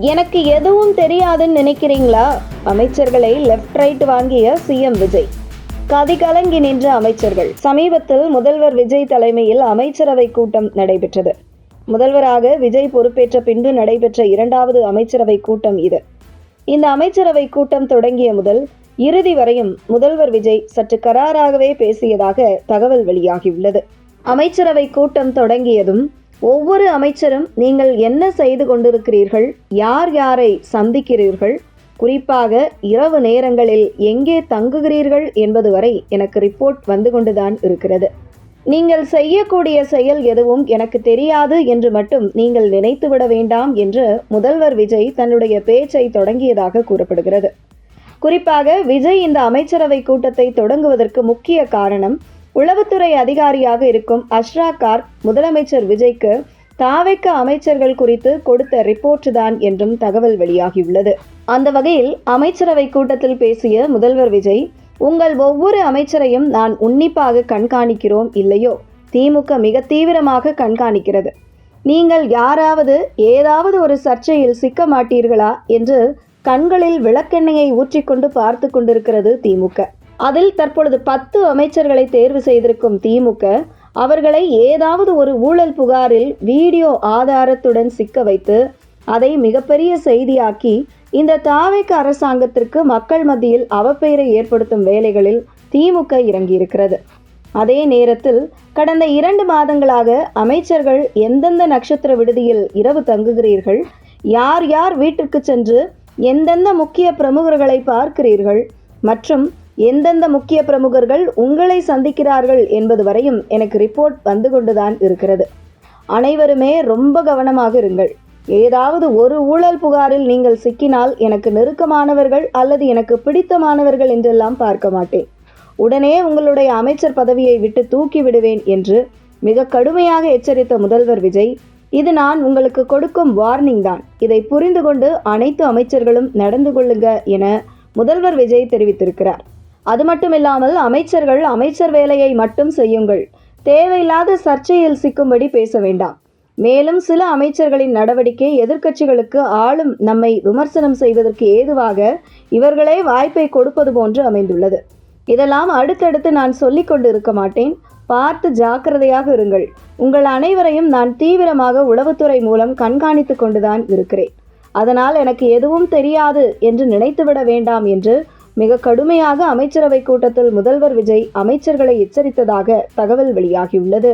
எனக்கு எதுவும் தெரியாதுன்னு நினைக்கிறீங்களா? அமைச்சர்களை லெஃப்ட் ரைட் வாங்கிய சிஎம் விஜய். கதி கலங்கி நின்ற அமைச்சர்கள். சமீபத்தில் முதல்வர் விஜய் தலைமையில் அமைச்சரவை கூட்டம் நடைபெற்றது. முதல்வராக விஜய் பொறுப்பேற்ற பின்பு நடைபெற்ற இரண்டாவது அமைச்சரவை கூட்டம் இது. இந்த அமைச்சரவை கூட்டம் தொடங்கிய முதல் இறுதி வரையும் முதல்வர் விஜய் சற்று கராராகவே பேசியதாக தகவல் வெளியாகியுள்ளது. அமைச்சரவை கூட்டம் தொடங்கியதும் ஒவ்வொரு அமைச்சரும் நீங்கள் என்ன செய்து கொண்டிருக்கிறீர்கள், யார் யாரை சந்திக்கிறீர்கள், குறிப்பாக இரவு நேரங்களில் எங்கே தங்குகிறீர்கள் என்பது வரை எனக்கு ரிப்போர்ட் வந்து கொண்டுதான் இருக்கிறது. நீங்கள் செய்யக்கூடிய செயல் எதுவும் எனக்கு தெரியாது என்று மட்டும் நீங்கள் நினைத்துவிட வேண்டாம் என்று முதல்வர் விஜய் தன்னுடைய பேச்சை தொடங்கியதாக கூறப்படுகிறது. குறிப்பாக விஜய் இந்த அமைச்சரவை கூட்டத்தை தொடங்குவதற்கு முக்கிய காரணம், உளவுத்துறை அதிகாரியாக இருக்கும் அஷ்ரா கார்க் முதலமைச்சர் விஜய்க்கு தாவேக அமைச்சர்கள் குறித்து கொடுத்த ரிப்போர்ட் தான் என்றும் தகவல் வெளியாகியுள்ளது. அந்த வகையில் அமைச்சரவை கூட்டத்தில் பேசிய முதல்வர் விஜய், உங்கள் ஒவ்வொரு அமைச்சரையும் நான் உன்னிப்பாக கண்காணிக்கிறோம், இல்லையோ திமுக மிக தீவிரமாக கண்காணிக்கிறது. நீங்கள் யாராவது ஏதாவது ஒரு சர்ச்சையில் சிக்க மாட்டீர்களா என்று கண்களில் விளக்கெண்ணெயை ஊற்றிக்கொண்டு பார்த்து கொண்டிருக்கிறது திமுக. அதில் தற்பொழுது 10 அமைச்சர்களை தேர்வு செய்திருக்கும் திமுக அவர்களை ஏதாவது ஒரு ஊழல் புகாரில் வீடியோ ஆதாரத்துடன் சிக்க வைத்து அதை மிகப்பெரிய செய்தியாக்கி இந்த தாவேக அரசாங்கத்திற்கு மக்கள் மத்தியில் அவப்பெயரை ஏற்படுத்தும் வேலைகளில் திமுக இறங்கியிருக்கிறது. அதே நேரத்தில் கடந்த 2 மாதங்களாக அமைச்சர்கள் எந்தெந்த நட்சத்திர விடுதியில் இரவு தங்குகிறீர்கள், யார் யார் வீட்டிற்கு சென்று எந்தெந்த முக்கிய பிரமுகர்களை பார்க்கிறீர்கள் மற்றும் எந்தெந்த முக்கிய பிரமுகர்கள் உங்களை சந்திக்கிறார்கள் என்பது வரையும் எனக்கு ரிப்போர்ட் வந்து கொண்டுதான் இருக்கிறது. அனைவருமே ரொம்ப கவனமாக இருங்கள். ஏதாவது ஒரு ஊழல் புகாரில் நீங்கள் சிக்கினால் எனக்கு நெருக்கமானவர்கள் அல்லது எனக்கு பிடித்தமானவர்கள் என்றெல்லாம் பார்க்க மாட்டேன். உடனே உங்களுடைய அமைச்சர் பதவியை விட்டு தூக்கி விடுவேன் என்று மிக கடுமையாக எச்சரித்த முதல்வர் விஜய், இது நான் உங்களுக்கு கொடுக்கும் வார்னிங் தான், இதை புரிந்து கொண்டு அனைத்து அமைச்சர்களும் நடந்து கொள்ளுங்க என முதல்வர் விஜய் தெரிவித்திருக்கிறார். அது மட்டுமில்லாமல் அமைச்சர்கள் அமைச்சர் வேலையை மட்டும் செய்யுங்கள், தேவையில்லாத சர்ச்சையில் சிக்கும்படி பேச வேண்டாம். மேலும் சில அமைச்சர்களின் நடவடிக்கை எதிர்க்கட்சிகளுக்கு ஆளும் நம்மை விமர்சனம் செய்வதற்கு ஏதுவாக இவர்களே வாய்ப்பை கொடுப்பது போன்று அமைந்துள்ளது. இதெல்லாம் அடுத்தடுத்து நான் சொல்லிக் கொண்டு இருக்க மாட்டேன், பார்த்து ஜாக்கிரதையாக இருங்கள். உங்கள் அனைவரையும் நான் தீவிரமாக உளவுத்துறை மூலம் கண்காணித்து கொண்டுதான் இருக்கிறேன். அதனால் எனக்கு எதுவும் தெரியாது என்று நினைத்துவிட வேண்டாம் என்று மிக கடுமையாக அமைச்சரவை கூட்டத்தில் முதல்வர் விஜய் அமைச்சர்களை எச்சரித்ததாக தகவல் வெளியாகியுள்ளது.